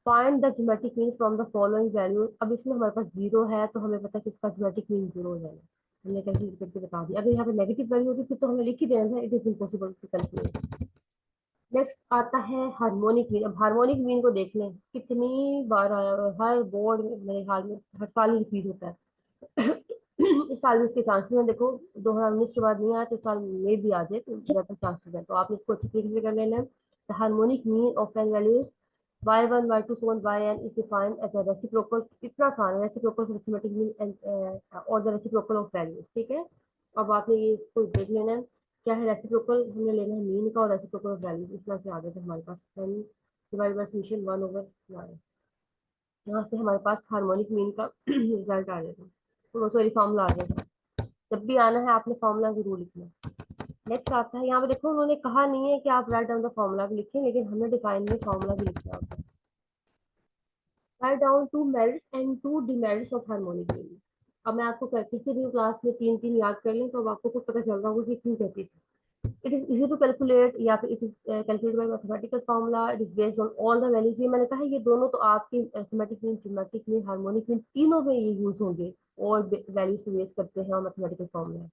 Find the geometric mean from the following value, अब इसमें हमारे पास जीरो है तो हमें पता है कि इसका ज्योमेट्रिक मीन जीरो हो जाएगा, हमने कैलकुलेट करके बता दिया। अगर यहाँ पे नेगेटिव वैल्यू होती तो हमें लिख ही देना था it is impossible to calculate. Next आता है हार्मोनिक मीन। अब हार्मोनिक मीन को देख लें कितनी बार आया हुआ है, हर बोर्ड में मेरे ख्याल में हर साल ही रिपीट होता है। इस साल भी इसके चांसेस हैं, देखो 2019 के बाद नहीं आया तो इस साल में भी आ जाए, तो ज्यादा चांसेस है, तो आपने इसको अच्छी तरीके से कर लेना है। The harmonic mean of N values y1 y2 so on yn is defined as a reciprocal, इतना आसान है, reciprocal of arithmetic mean and और द reciprocal of values, ठीक है। अब आपने ये इसको देख लेना है क्या है रेसिप्रोकल, हमने लेना है मीन का और रेसिप्रोकल ऑफ वैल्यूज, इस तरह से आ गया था हमारे पास 10 डिवाइड बाय समेशन 1/9, यहाँ से हमारे पास हार्मोनिक मीन का रिजल्ट आ जाएगा, तो सॉरी फॉर्मूला आ जाएगा। जब भी आना है आपने फॉर्मूला जरूर लिखना। नेक्स्ट आता है, यहाँ पे देखो उन्होंने कहा नहीं है कि आप राइट डाउन द फॉर्मूला भी लिखें, लेकिन हमने डिफाइन में फॉर्मूला भी लिखना होता है। Write down two merits and two demerits of harmonic mean. अब मैं आपको कहती थी भी क्लास में तीन तीन याद कर लें, तो अब आपको कुछ पता चल रहा होगा कि क्यों कहती थी। It is easy to calculate या फिर it is calculate by mathematical formula, it is based on all the values. ये मैंने कहा ये दोनों तो आपके arithmetic mean, geometric mean, harmonic mean तीनों में ये यूज होंगे और वैल्यूज को बेस करते हैं और मैथमेटिकल फार्मूला।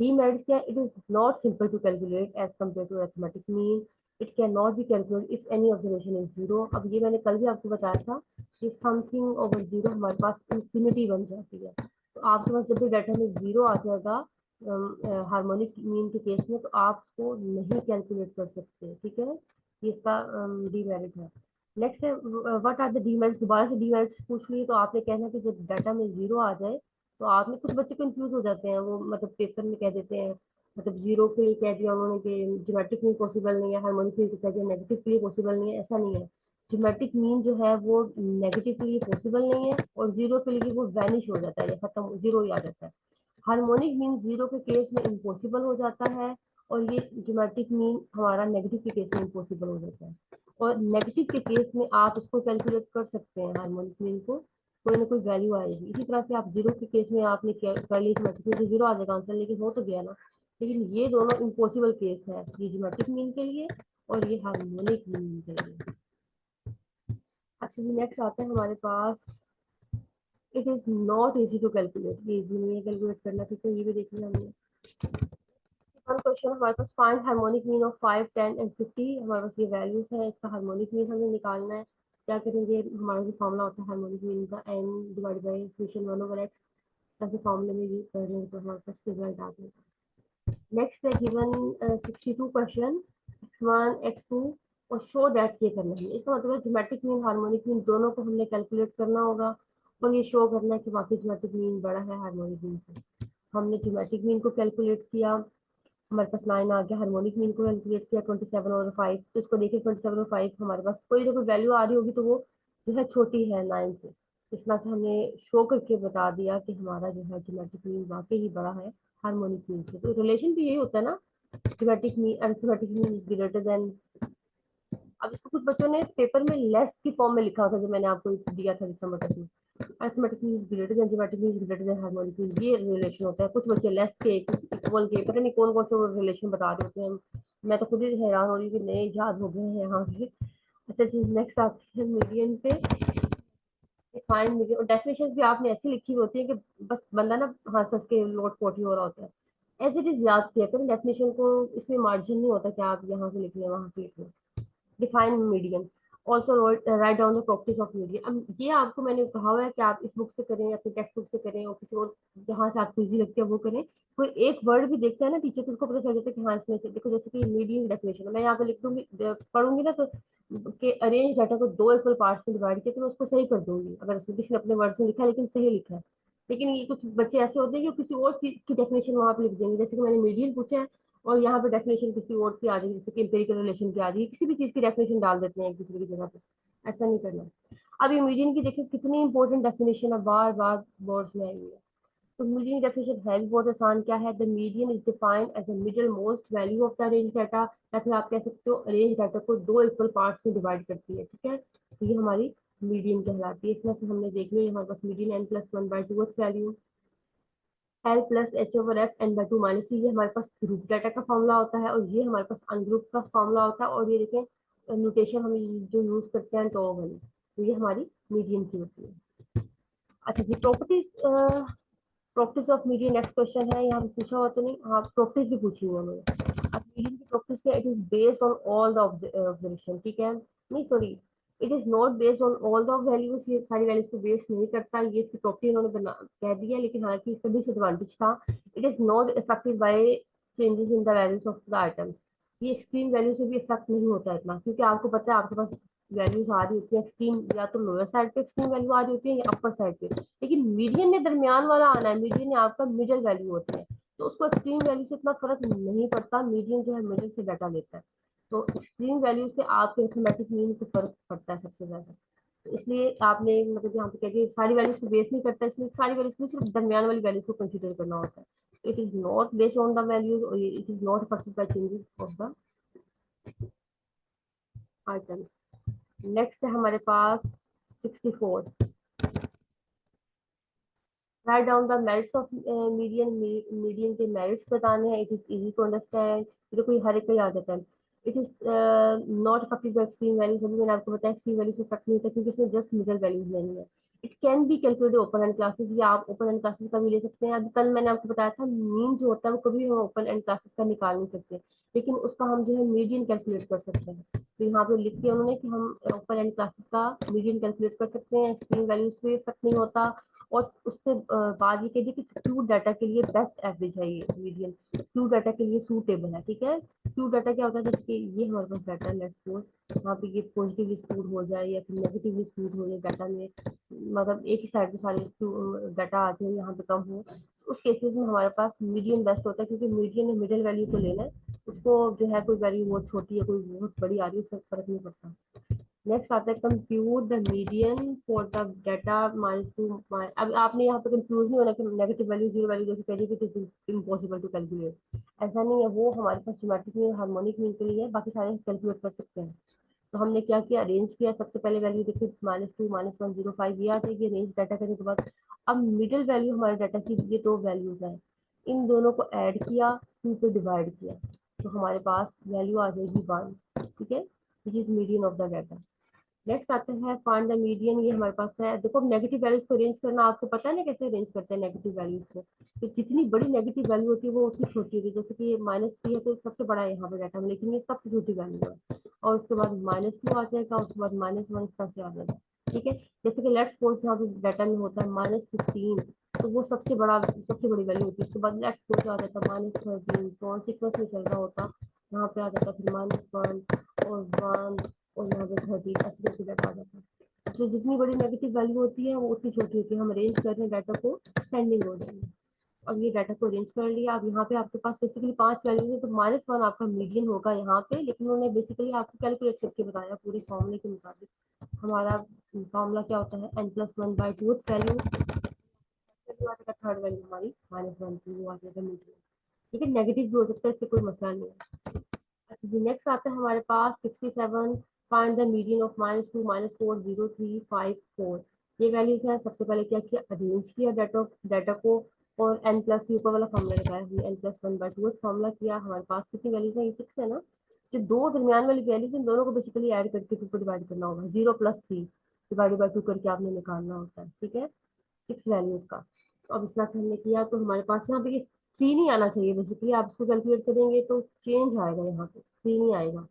Demerits क्या, it is not simple to calculate as compared to arithmetic mean. It cannot be calculated if any observation is zero. अब ये मैंने कल भी आपको बताया था कि समथिंग ओवर जीरो हमारे पास इंफिनिटी बन जाती है। तो आपके पास जब भी डाटा में जीरो आ जाएगा हार्मोनिक मीन के केस में, तो आप उसको नहीं कैलकुलेट कर सकते। ठीक है, ये इसका डीमेरिट है। नेक्स्ट है व्हाट आर द डीमेरिट्स। दोबारा से डीमेरिट्स पूछ लिए तो आपने कहना कि जब डाटा में जीरो आ जाए, तो आपने कुछ बच्चे कंफ्यूज हो जाते हैं, वो मतलब पेपर में कह देते हैं, मतलब जीरो के लिए कह दिया उन्होंने कि ज्योमेट्रिक मीन पॉसिबल नहीं है, हार्मोनिक मीन कह दिया नेगेटिव के लिए पॉसिबल नहीं है। ऐसा नहीं है, ज्योमेट्रिक मीन जो है वो नेगेटिव के लिए पॉसिबल नहीं है और जीरो के लिए वो वैनिश हो जाता है या खत्म, जीरो ही आ जाता है। हार्मोनिक मीन जीरो के केस में इम्पॉसिबल हो जाता है और ये ज्योमेट्रिक मीन हमारा नेगेटिव के केस में इम्पॉसिबल हो जाता है। और नेगेटिव के केस में आप इसको कैलकुलेट कर सकते हैं, हार्मोनिक मीन को कोई ना कोई वैल्यू आएगी। इसी तरह से आप जीरो के केस में आपने कर ली ज्योमेट्रिक मीन, जीरो आ जाएगा आंसर, लेकिन हो तो गया ना। लेकिन ये दोनों इम्पॉसिबल केस है, ये ज्योमेट्रिक मीन के लिए और ये हार्मोनिक मीन के लिए। अच्छा जी, नेक्स्ट आता है हमारे पास, it is not easy to calculate. ये इजी नहीं है कैलकुलेट करना, ठीक है, ये भी देख लिया हमने। वन क्वेश्चन हमारे पास, find harmonic mean of 5, 10 and 50। हमारे पास ये वैल्यूज है, इसका हार्मोनिक मीन हमें निकालना है। क्या करेंगे, हमारा जो फॉर्मूला होता है हार्मोनिक मीन का, N divide by summation 1/x, ऐसे फॉर्मूले में यूज कर रहे हैं तो हमारे पास रिजल्ट आ जाएगा। नेक्स्ट है गिवन 62 क्वेश्चन, x1 x2 और शो दैट, ये करना है। इसका मतलब है ज्योमेट्रिक मीन हार्मोनिक मीन दोनों को हमने कैलकुलेट करना होगा और ये शो करना है कि वाकई ज्योमेट्रिक मीन बड़ा है हार्मोनिक मीन से। हमने ज्योमेट्रिक मीन को कैलकुलेट किया, हमारे पास 9 आ गया। हार्मोनिक मीन को कैलकुलेट किया 27/5, तो इसको देखिए 27/5 हमारे पास कोई ना कोई वैल्यू आ रही होगी तो वो जो है छोटी है 9 से। इस तरह से हमने शो करके बता दिया कि हमारा जो है ज्योमेट्रिक मीन वाकई ही बड़ा है हार्मोनिक मीन से। तो रिलेशन भी यही होता है ना, geometric mean arithmetic mean is greater than. अब इसको कुछ बच्चों ने पेपर में लेस की फॉर्म में लिखा था, जो मैंने आपको दिया था दिसंबर तक में, arithmetic mean is greater than, geometric mean is greater than harmonic mean, ये रिलेशन होता है। कुछ बच्चे लेस के, कुछ इक्वल के, पता नहीं कौन कौन से रिलेशन बता रहे होते हैं। मैं तो खुद ही हैरान हो रही हूँ कि नए इजाद हो गए हैं यहाँ पे। अच्छा जी, नेक्स्ट आते हैं मीडियन पे। डिफाइन मीडियन, और डेफिनेशन भी आपने ऐसी लिखी होती है कि बस बंदा ना हंस हंस के लोट पोटी हो रहा होता है। एज इट इज याद किया करें डेफिनेशन को, इसमें मार्जिन नहीं होता कि आप यहाँ से लिख लें वहां से लिख लें। Define median, also right down the properties of median. अब ये आपको मैंने कहा हुआ है कि आप इस बुक से करें, अपनी टेक्स्ट बुक से करें और किसी और जहाँ से आपको इजी लगती है वो करें। कोई एक वर्ड भी देखता है ना टीचर, तो उसको पता चल जाता है कि हाँ इसमें से देखो, जैसे कि मीडियन डेफिनेशन मैं यहाँ पे लिख दूंगी, पढ़ूंगी ना तो कि अरेंज डाटा को दो इक्वल पार्ट्स में डिवाइड किया, तो मैं उसको सही कर दूंगी अगर उसमें किसी ने अपने वर्ड्स में लिखा है लेकिन सही लिखा है। लेकिन ये कुछ बच्चे ऐसे होते हैं कि किसी और चीज की डेफिनेशन वहां पे लिख देंगे, जैसे कि मैंने मीडियन पूछा है और यहाँ पे डेफिनेशन किसी और की आ रही है, जैसे कि इंपेरिकल रिलेशन की आ रही है, किसी भी चीज की डेफिनेशन डाल देते हैं एक दूसरे की जगह पे। ऐसा नहीं करना। अब ये मीडियन की देखिए कितनी इंपॉर्टेंट डेफिनेशन है, बार बार बोर्ड्स में आई है। तो मीडियन डेफिनेशन है भी बहुत आसान, क्या है, the median is defined as the middle most value of the arrange data, या फिर आप कह सकते हो अरेंज डाटा को दो इक्वल पार्ट्स में डिवाइड करती है। ठीक है, तो ये हमारी मीडियन कहलाती है। इसमें से हमने देख लिया हमारे पास median n+1/2 value, L plus H over F N by two minus, ये हमारे पास ग्रुप डाटा का फॉर्मूला होता है और ये हमारे पास अनग्रुप का फॉर्मूला होता है। और ये देखें नोटेशन हम जो यूज करते हैं टॉ वाली, तो ये हमारी मीडियन की होती है। अच्छा जी, properties, properties of median next question है, यहाँ पे पूछा हुआ तो नहीं, हाँ प्रॉपर्टीज भी पूछी हुई है मैंने। अब मीडियन की प्रॉपर्टीज क्या, it is based on all the observation, ठीक है, नहीं sorry, it is not based on all the values, ये सारी वैल्यूज को बेस नहीं करता, ये इसकी प्रॉपर्टी इन्होंने बना कह दी है, लेकिन हालांकि इसका डिसएडवांटेज था, it is not affected by changes in the values of the items. ये एक्सट्रीम वैल्यू से भी इफेक्ट नहीं होता इतना, क्योंकि आपको पता है आपके पास वैल्यूज आ रही होती है एक्सट्रीम, या तो लोअर साइड पे एक्सट्रीम वैल्यू आ रही होती है या अपर साइड पे, लेकिन मीडियन ने दरमियान वाला आना है, मीडियन ने आपका मिडिल वैल्यू होता है, तो उसको एक्सट्रीम वैल्यू से इतना फर्क नहीं पड़ता, मीडियन जो है मिडिल से डाटा लेता है। तो एक्सट्रीम वैल्यू से आपके अरिथमेटिक मीन को फर्क पड़ता है सबसे ज्यादा। तो इसलिए आपने मतलब यहाँ पे कहते हैं सारी वैल्यूज को बेस नहीं करता, इसलिए सारी वैल्यूज को सिर्फ दरमियान वाली वैल्यूज को कंसीडर करना होता है। It is not based on the values और it is not affected by changes of the item. Next है हमारे पास 64, write down the merits of median, median के मेरिट्स बताने हैं। It is easy to understand, ये तो कोई हर एक का याद रहता है। It is not affected by extreme values, अभी मैंने आपको बताया एक्सट्रीम वैल्यूज से इफेक्ट नहीं होता क्योंकि इसमें जस्ट मिडल वैल्यूज लेनी है। It can be calculated open and classes, या आप ओपन एंड क्लासेस का भी ले सकते हैं। अभी कल मैंने आपको बताया था मीन जो होता है वो कभी हम ओपन एंड क्लासेस का निकाल नहीं सकते, लेकिन उसका हम जो है मीडियन कैलकुलेट कर सकते हैं। तो यहाँ पे लिख दिया उन्होंने कि हम ओपन एंड क्लासेस का मीडियन कैलकुलेट कर सकते हैं, एक्सट्रीम वैल्यूज पे इफेक्ट नहीं होता। और उससे बाद ये कह दिया कि स्क्यू डाटा के लिए बेस्ट एवरेज है ये मीडियन, स्क्यू डाटा के लिए सूटेबल है। ठीक है, स्क्यू डाटा क्या होता है, जैसे कि ये हमारे पास डाटा है, लेट्स सपोज यहाँ पे ये पॉजिटिवली स्क्यूड हो जाए या फिर नेगेटिवली स्क्यूड हो जाए डाटा में, मतलब एक ही साइड पे सारे डाटा आ जाए, यहाँ पे कम हो, उस केसेस में हमारे पास मीडियन बेस्ट होता है, क्योंकि मीडियन में मिडिल वैल्यू को लेना है। उसको जो है कोई वैल्यू बहुत छोटी है कोई बहुत बड़ी आ रही है उससे फर्क नहीं पड़ता। नेक्स्ट आता है compute the median for the data minus two. अब आपने यहाँ पे कंफ्यूज नहीं होना कि नेगेटिव वैल्यू जीरो वैल्यू जैसे कह रही थी इम्पॉसिबल टू कैलकुलेट, ऐसा नहीं है। वो हमारे पास ज्योमेट्रिक में हार्मोनिक मीन के लिए है, बाकी सारे कैलकुलेट कर सकते हैं। तो हमने क्या किया, अरेंज किया। सबसे पहले वैल्यू देखिए -2 -105 ये आ जाएगी अरेंज डाटा करने के बाद। अब मिडिल वैल्यू हमारे डाटा की ये दो वैल्यूज है, इन दोनों को ऐड किया, 2 पे डिवाइड किया, तो हमारे पास वैल्यू आ जाएगी 1। ठीक है, which is median of the data. Next आते हैं फाइंड द मीडियन, ये हमारे पास है। देखो नेगेटिव वैल्यूज को अरेंज करना आपको पता है ना कैसे अरेंज करते हैं नेगेटिव वैल्यूज को। तो जितनी बड़ी नेगेटिव वैल्यू होती है वो उतनी छोटी होती है, जैसे कि -3 है तो सबसे बड़ा है यहाँ पे डाटा में, लेकिन ये सबसे छोटी वैल्यू है। और उसके बाद -2 आ जाएगा, उसके बाद -1 इस तरह से आ जाएगा। ठीक है, जैसे कि लेट्स सपोज यहाँ पे डाटा में होता है -15, तो वो सबसे बड़ी वैल्यू होती है। उसके बाद लेट्स सपोज आ जाता है -13, तो सीक्वेंस में चल रहा होता, यहाँ पे आ जाता है फिर -1 और 1 और यहाँ पे 13, ऐसे करके डाटा आ जाता है। तो जितनी बड़ी नेगेटिव वैल्यू होती है वो उतनी छोटी होती है। हम अरेंज कर रहे हैं डाटा को सेंडिंग ऑर्डर में। अब ये डाटा को अरेंज कर लिया। अब यहाँ पे आपके पास बेसिकली 5 वैल्यूज है, तो -1 आपका मीडियन होगा यहाँ पे, लेकिन उन्होंने बेसिकली आपको कैलकुलेट करके बताया पूरी फॉर्मूले के मुताबिक। हमारा फॉर्मूला क्या होता है, n+1/2 वैल्यू, वैल्यू आ जाएगा थर्ड वैल्यू हमारी -1 की, वो आ जाएगा मीडियन। ठीक है, नेगेटिव भी हो सकता है, इससे कोई मसला नहीं है। अच्छा जी, नेक्स्ट आता है हमारे पास 67, फाइंड द मीडियन ऑफ -2 -4 0 3 5 4। ये वैल्यूज है। सबसे पहले क्या किया, अरेंज किया डाटा को, और n प्लस ऊपर वाला फॉर्मूला लगाया हमने, n+1/2 फॉर्मूला किया। हमारे पास कितनी वैल्यूज है, ये 6 है ना। जो दो दरमियान वाली वैल्यूज इन दोनों को बेसिकली ऐड करके 2 को डिवाइड करना होगा, 0+3 डिवाइडेड बाई 2 करके आपने निकालना होता है। ठीक है, 6 वैल्यूज का। तो अब इस तरह से हमने किया, तो हमारे पास यहाँ पे ये 3 ही आना चाहिए बेसिकली। आप इसको कैलकुलेट करेंगे तो चेंज आएगा, यहाँ पे 3 ही आएगा।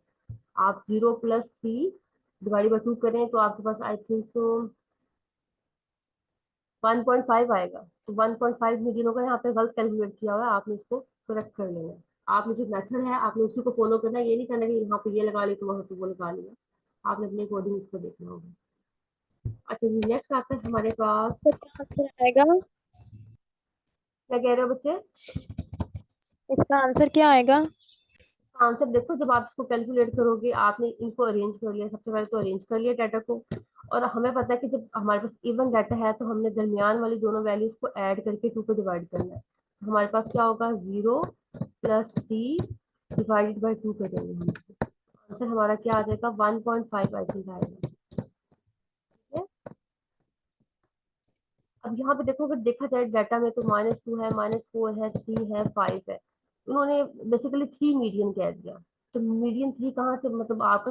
आप 0+3 डिवाइड बाई 2 करें तो आपके पास आई थिंक सो 1.5 आएगा। तो 1.5 मीडियन होगा, यहाँ पे गलत कैलकुलेट किया हुआ है, आपने इसको करेक्ट कर लेना है। आपने जो मेथड है आपने उसी को फॉलो करना है, ये नहीं करना कि यहाँ पे ये लगा ली तो वहाँ पे वो लगा लिया। आपने अपने अकॉर्डिंग इसको देखना होगा। अच्छा जी, नेक्स्ट आता है हमारे पास, तो क्या आंसर आएगा? क्या कह रहे हो बच्चे। इसका आंसर क्या आएगा? आंसर देखो, जब आप इसको कैलकुलेट करोगे, आपने इनको अरेंज कर लिया, सबसे पहले तो अरेंज कर लिया डाटा को। और हमें पता है कि जब हमारे पास इवन डाटा है तो हमने दरमियान वाली दोनों वैल्यूज को ऐड करके 2 को डिवाइड करना है। तो हमारे पास क्या होगा, 0+3 डिवाइडेड बाई 2 करेंगे हम। आंसर हमारा क्या आ जाएगा, 1.5 आई थिंक आएगा। ठीक है? अब यहाँ पे देखो, अगर देखा जाए डाटा में तो -2 है, -4 है, 3 है, 5 है। उन्होंने बेसिकली 3 मीडियन कह दिया। तो मीडियन 3 कहाँ से, मतलब आपका